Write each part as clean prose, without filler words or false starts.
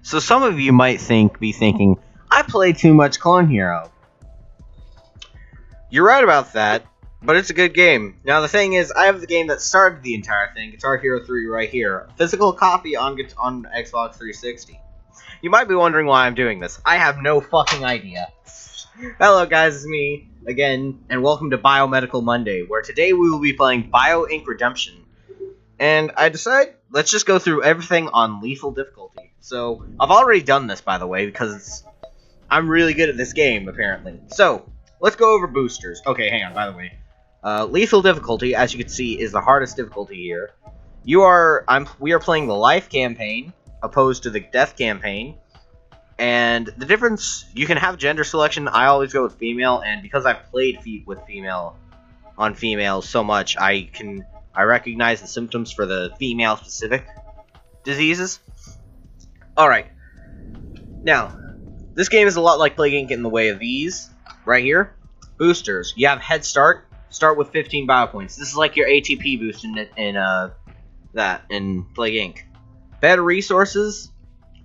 So some of you might be thinking, I play too much Clone Hero. You're right about that, but it's a good game. Now the thing is, I have the game that started the entire thing, Guitar Hero 3 right here. Physical copy on Xbox 360. You might be wondering why I'm doing this. I have no fucking idea. Hello guys, it's me, again, and welcome to Biomedical Monday, where today we will be playing Bio Inc. Redemption. And I decided, let's just go through everything on lethal difficulty. So, I've already done this, by the way, because I'm really good at this game, apparently. So, let's go over boosters. Okay, hang on, by the way. Lethal difficulty, as you can see, is the hardest difficulty here. We are playing the life campaign, opposed to the death campaign. And the difference, you can have gender selection. I always go with female, and because I've played with female so much, I recognize the symptoms for the female-specific diseases. Alright. Now, this game is a lot like Plague Inc. in the way of these, right here. Boosters. You have Head Start. Start with 15 bio points. This is like your ATP boost in Plague Inc. Better resources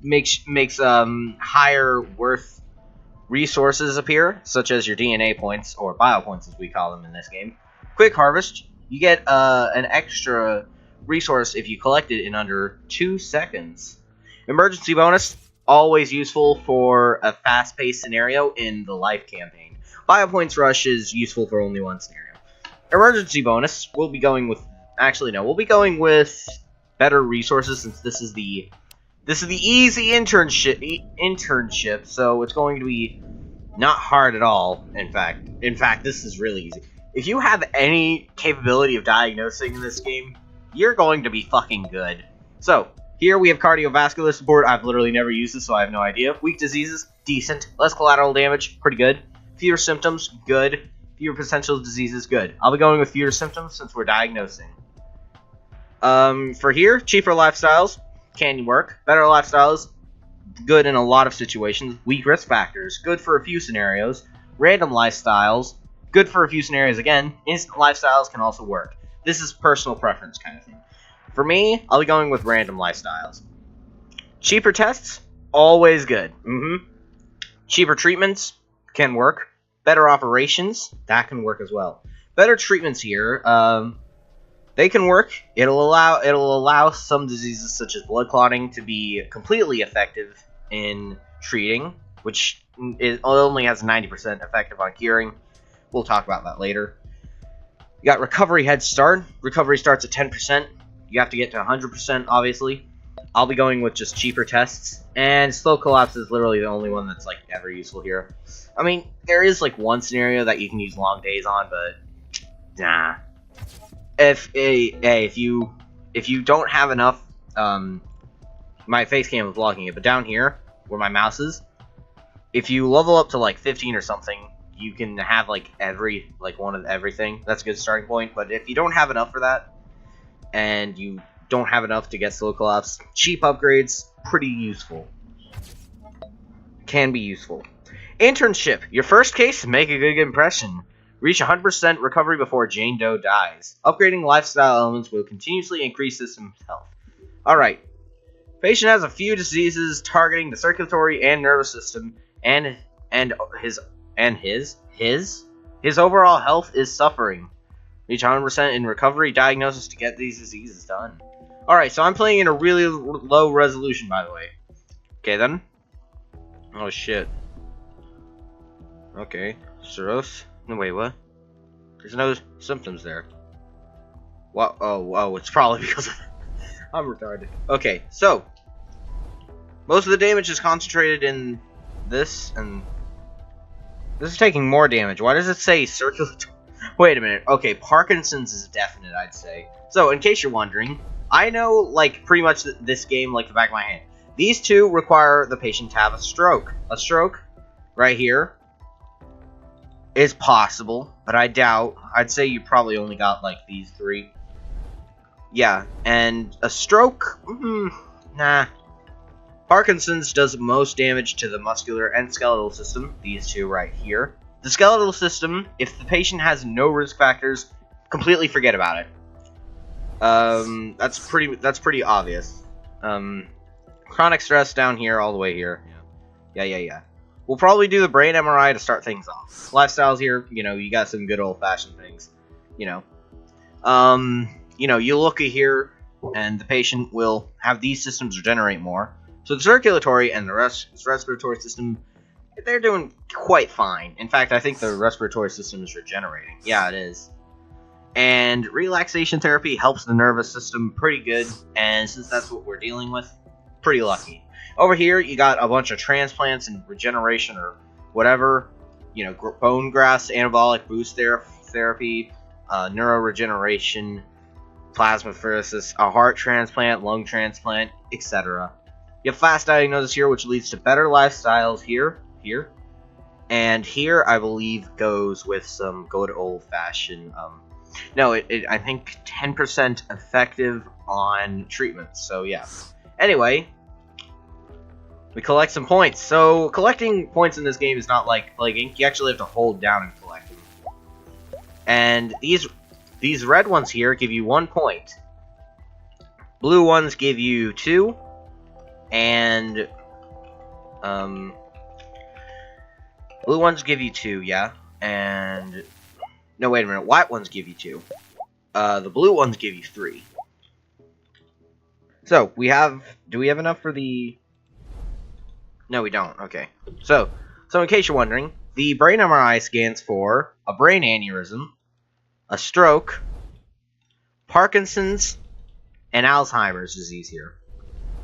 makes higher worth resources appear, such as your DNA points, or bio points as we call them in this game. Quick Harvest. You get an extra resource if you collect it in under 2 seconds. Emergency bonus, always useful for a fast-paced scenario in the life campaign. Bio points rush is useful for only one scenario. Emergency bonus, we'll be going with better resources, since this is the easy internship, so it's going to be not hard at all. In fact, this is really easy. If you have any capability of diagnosing in this game, you're going to be fucking good. So, here we have cardiovascular support. I've literally never used this, so I have no idea. Weak diseases, decent. Less collateral damage, pretty good. Fewer symptoms, good. Fewer potential diseases, good. I'll be going with fewer symptoms since we're diagnosing. For here, cheaper lifestyles can work. Better lifestyles, good in a lot of situations. Weak risk factors, good for a few scenarios. Random lifestyles, good for a few scenarios again. Instant lifestyles can also work. This is personal preference kind of thing. For me, I'll be going with random lifestyles. Cheaper tests, always good. Cheaper treatments can work. Better operations, that can work as well. Better treatments here, they can work. It'll allow some diseases such as blood clotting to be completely effective in treating, which only has 90% effective on curing. We'll talk about that later. You got Recovery Head Start. Recovery starts at 10%. You have to get to 100%, obviously. I'll be going with just cheaper tests. And Slow Collapse is literally the only one that's, like, ever useful here. I mean, there is, like, one scenario that you can use long days on, but nah. If you don't have enough, my face cam was blocking it, but down here, where my mouse is, if you level up to, like, 15 or something, you can have, like, one of everything. That's a good starting point. But if you don't have enough for that, and you don't have enough to get Slow Collapse, cheap upgrades, pretty useful. Can be useful. Internship. Your first case, make a good impression. Reach 100% recovery before Jane Doe dies. Upgrading lifestyle elements will continuously increase system health. Alright. Patient has a few diseases targeting the circulatory and nervous system, and his overall health is suffering. Reach 100% in recovery diagnosis to get these diseases done. Alright, so I'm playing in a really low resolution, by the way. Okay, then. Oh, shit. Okay. Cirrhosis. No, wait, what? There's no symptoms there. What? Oh, it's probably because of... I'm retarded. Okay, so. Most of the damage is concentrated in this, and... This is taking more damage. Why does it say circulatory? Wait a minute. Okay, Parkinson's is definite, I'd say. So, in case you're wondering, I know, like, pretty much this game like the back of my hand. These two require the patient to have a stroke. A stroke, right here, is possible, but I doubt. I'd say you probably only got, like, these three. Yeah, and a stroke? Nah. Parkinson's does most damage to the muscular and skeletal system, these two right here. The skeletal system, if the patient has no risk factors, completely forget about it. That's pretty obvious. Chronic stress down here, all the way here. Yeah. We'll probably do the brain MRI to start things off. Lifestyles here, you got some good old-fashioned things. You look at here, and the patient will have these systems regenerate more. So the circulatory and the respiratory system, they're doing quite fine. In fact, I think the respiratory system is regenerating. Yeah, it is. And relaxation therapy helps the nervous system pretty good, and since that's what we're dealing with, pretty lucky. Over here, you got a bunch of transplants and regeneration or whatever, bone grafts, anabolic boost therapy, neuroregeneration, plasmapheresis, a heart transplant, lung transplant, etc. You have fast diagnosis here, which leads to better lifestyles here, and here I believe goes with some good old-fashioned. I think 10% effective on treatment. So yeah. Anyway, we collect some points. So collecting points in this game is not like Ink. You actually have to hold down and collect them. And these red ones here give you 1 point. Blue ones give you 2. And blue ones give you 2, yeah. And no, wait a minute. White ones give you 2. The blue ones give you 3. So do we have enough for the? No, we don't. Okay. So in case you're wondering, the brain MRI scans for a brain aneurysm, a stroke, Parkinson's, and Alzheimer's disease here.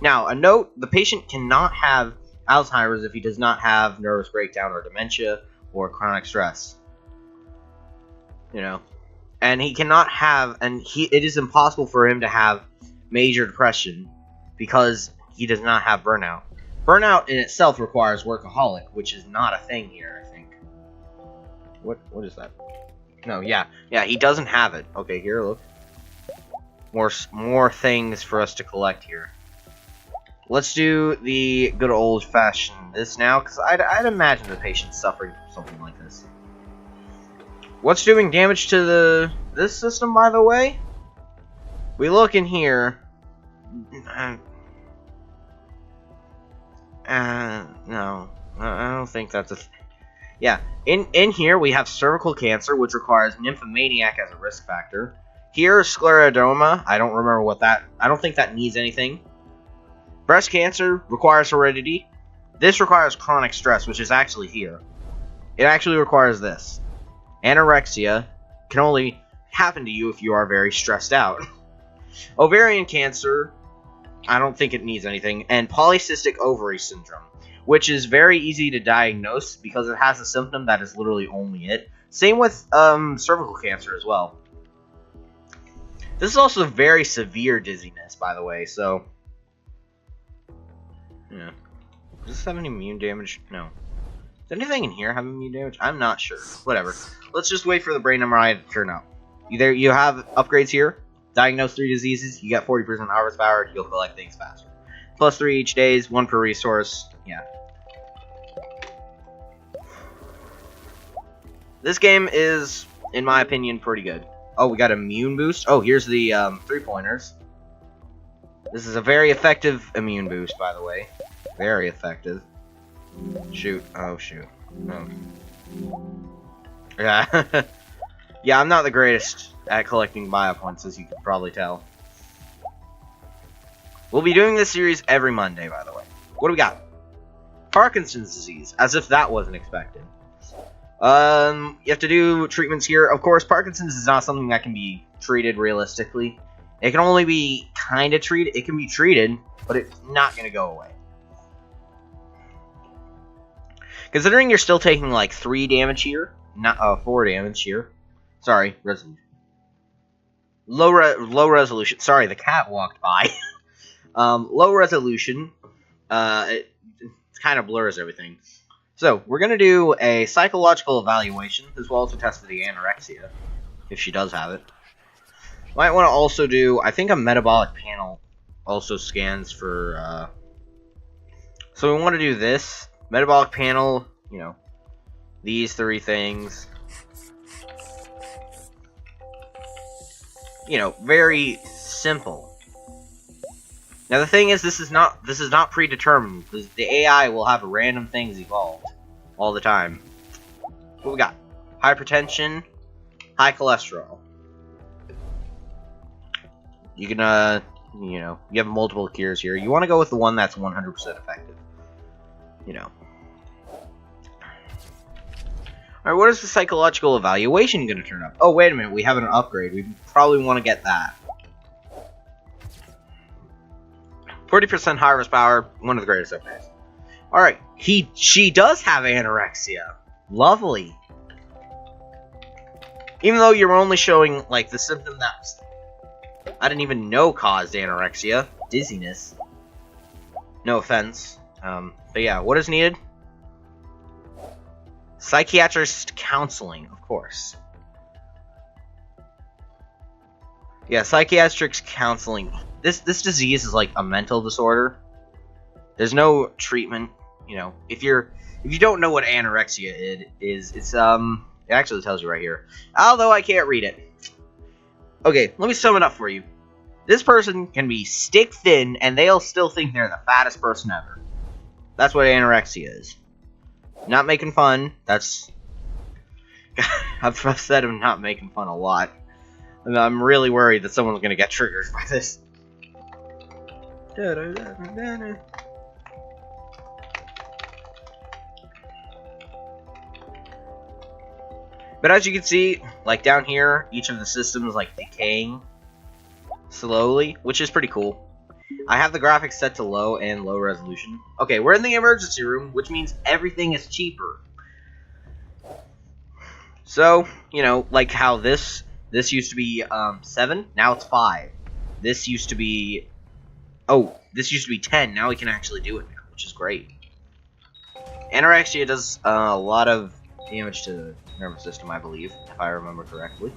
Now, a note, the patient cannot have Alzheimer's if he does not have nervous breakdown or dementia or chronic stress. And he cannot have, it is impossible for him to have major depression because he does not have burnout. Burnout in itself requires workaholic, which is not a thing here, I think. What is that? No, yeah, he doesn't have it. Okay, here, look. More things for us to collect here. Let's do the good old-fashioned this now, because I'd imagine the patient's suffering from something like this. What's doing damage to this system, by the way? We look in here. No, I don't think that's a. Yeah, in here we have cervical cancer, which requires nymphomaniac as a risk factor. Here, scleroderma. I don't remember what that. I don't think that needs anything. Breast cancer requires heredity. This requires chronic stress, which is actually here. It actually requires this. Anorexia can only happen to you if you are very stressed out. Ovarian cancer, I don't think it needs anything. And polycystic ovary syndrome, which is very easy to diagnose because it has a symptom that is literally only it. Same with cervical cancer as well. This is also very severe dizziness, by the way, so. Yeah. Does this have any immune damage? No. Does anything in here have immune damage? I'm not sure. Whatever. Let's just wait for the brain MRI to turn up. Either you have upgrades here, diagnose 3 diseases, you get 40% harvest power, you'll collect things faster. +3 each days, 1 per resource. Yeah. This game is, in my opinion, pretty good. Oh, we got immune boost. Oh, here's the 3-pointers. This is a very effective immune boost, by the way. Very effective. Shoot. Oh, shoot. Oh. Yeah. Yeah, I'm not the greatest at collecting biopoints, as you can probably tell. We'll be doing this series every Monday, by the way. What do we got? Parkinson's disease, as if that wasn't expected. You have to do treatments here. Of course, Parkinson's is not something that can be treated realistically. It can only be kind of treated. It can be treated, but it's not going to go away. Considering you're still taking like 3 damage here, not 4 damage here. Sorry, resolution. Low resolution. Sorry, the cat walked by. Low resolution. It kind of blurs everything. So, we're going to do a psychological evaluation, as well as a test for the anorexia, if she does have it. Might want to also do, I think a metabolic panel also scans for, so we want to do this, metabolic panel, you know, these 3 things. You know, very simple. Now the thing is, this is not predetermined. The AI will have random things evolved all the time. What we got? Hypertension, high cholesterol. You can you know, you have multiple cures here. You want to go with the one that's 100% effective. You know. Alright, what is the psychological evaluation going to turn up? Oh, wait a minute, we have an upgrade. We probably want to get that. 40% harvest power, one of the greatest upgrades. Alright, she does have anorexia. Lovely. Even though you're only showing, like, the symptom that's... I didn't even know caused anorexia. Dizziness. No offense. But yeah, what is needed? Psychiatric counseling, of course. Yeah, psychiatric counseling. This disease is like a mental disorder. There's no treatment, you know. If you don't know what anorexia is, it's it actually tells you right here. Although I can't read it. Okay, let me sum it up for you. This person can be stick thin and they'll still think they're the fattest person ever. That's what anorexia is. Not making fun. That's... I've said I'm not making fun a lot. I'm really worried that someone's going to get triggered by this. But as you can see, like down here, each of the systems like decaying slowly, which is pretty cool. I have the graphics set to low and low resolution. Okay, we're in the emergency room, which means everything is cheaper. So, you know, like how this used to be 7, now it's 5. This used to be... Oh, this used to be 10, now we can actually do it now, which is great. Anorexia does a lot of damage to the nervous system, I believe, if I remember correctly.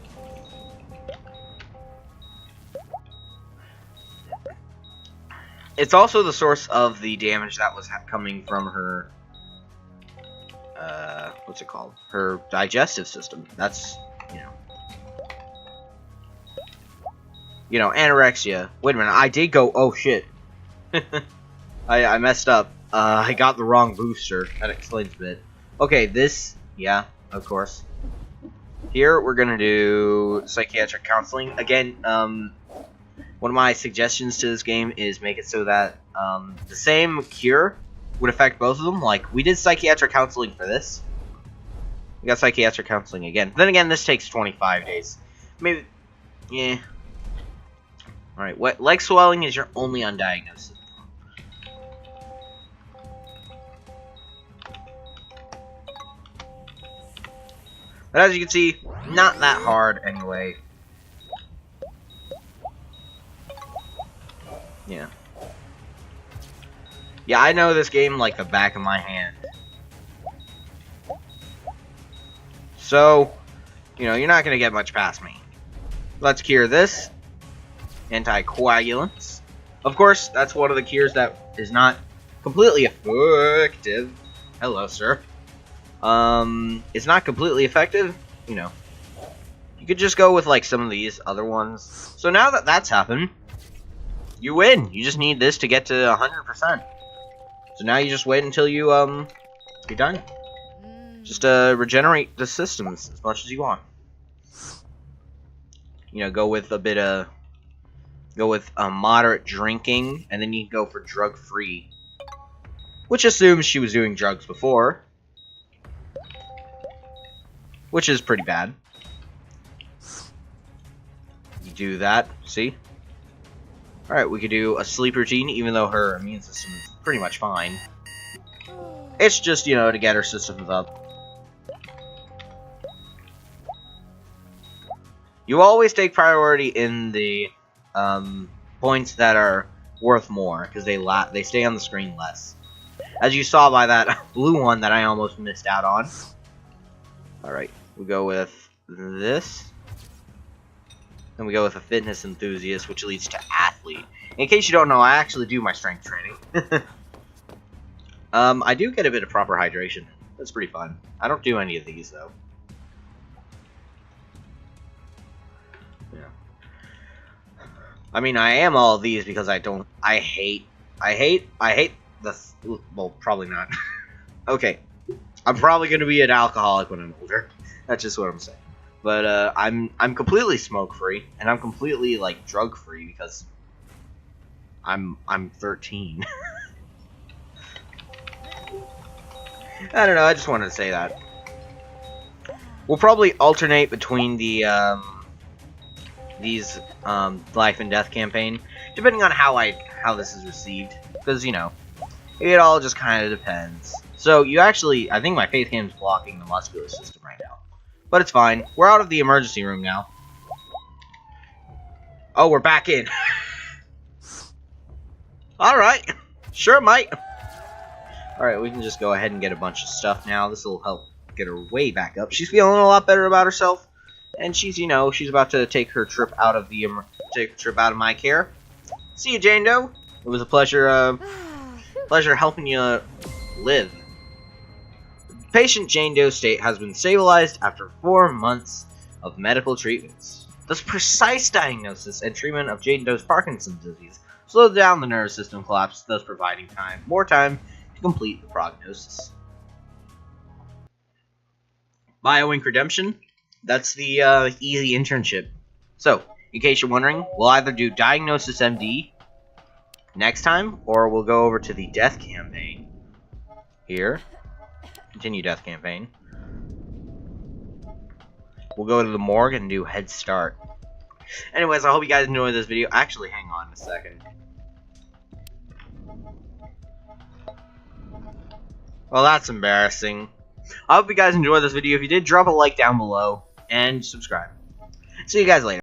It's also the source of the damage that was coming from her, what's it called? Her digestive system. That's, you know, anorexia. Wait a minute, I did go, oh shit. I messed up. I got the wrong booster. That explains a bit. Okay, this, yeah, of course. Here, we're gonna do psychiatric counseling. Again, one of my suggestions to this game is make it so that the same cure would affect both of them. Like, we did psychiatric counseling for this. We got psychiatric counseling again. Then again, this takes 25 days. Maybe, yeah. Alright, what leg swelling is your only undiagnosed symptom. But as you can see, not that hard anyway. Yeah. Yeah, I know this game like the back of my hand. So, you know, you're not going to get much past me. Let's cure this. Anticoagulants. Of course, that's one of the cures that is not completely effective. Hello, sir. It's not completely effective, you know. You could just go with, like, some of these other ones. So now that that's happened, you win. You just need this to get to 100%. So now you just wait until you, you're done. Just, regenerate the systems as much as you want. You know, go with a bit of... Go with moderate drinking, and then you can go for drug-free. Which assumes she was doing drugs before. Which is pretty bad. You do that, see? Alright, we could do a sleep routine, even though her immune system is pretty much fine. It's just, you know, to get her systems up. You always take priority in the points that are worth more, because they stay on the screen less. As you saw by that blue one that I almost missed out on. Alright, we go with this. Then we go with a fitness enthusiast, which leads to athlete. In case you don't know, I actually do my strength training. I do get a bit of proper hydration. That's pretty fun. I don't do any of these, though. Yeah. I mean, I am all of these because I hate the, well, probably not. Okay, I'm probably gonna be an alcoholic when I'm older. That's just what I'm saying. But I'm completely smoke free, and I'm completely like drug free because I'm 13. I don't know. I just wanted to say that. We'll probably alternate between the these life and death campaign, depending on how this is received, because you know it all just kind of depends. So you actually, I think my faith cam's blocking the muscular system right now, but it's fine. We're out of the emergency room now. Oh, we're back in. All right, sure, mate. All right, we can just go ahead and get a bunch of stuff now. This will help get her way back up. She's feeling a lot better about herself, and she's, you know, she's about to take her trip out of the my care. See you, Jane Doe. It was a pleasure, helping you live. Patient Jane Doe's state has been stabilized after 4 months of medical treatments. The precise diagnosis and treatment of Jane Doe's Parkinson's disease slowed down the nervous system collapse, thus providing more time to complete the prognosis. BioInc Redemption. That's the easy internship. So, in case you're wondering, we'll either do Diagnosis MD next time, or we'll go over to the Death Campaign. Here. Continue Death Campaign. We'll go to the morgue and do Head Start. Anyways, I hope you guys enjoyed this video. Actually, hang on a second. Well, that's embarrassing. I hope you guys enjoyed this video. If you did, drop a like down below and subscribe. See you guys later.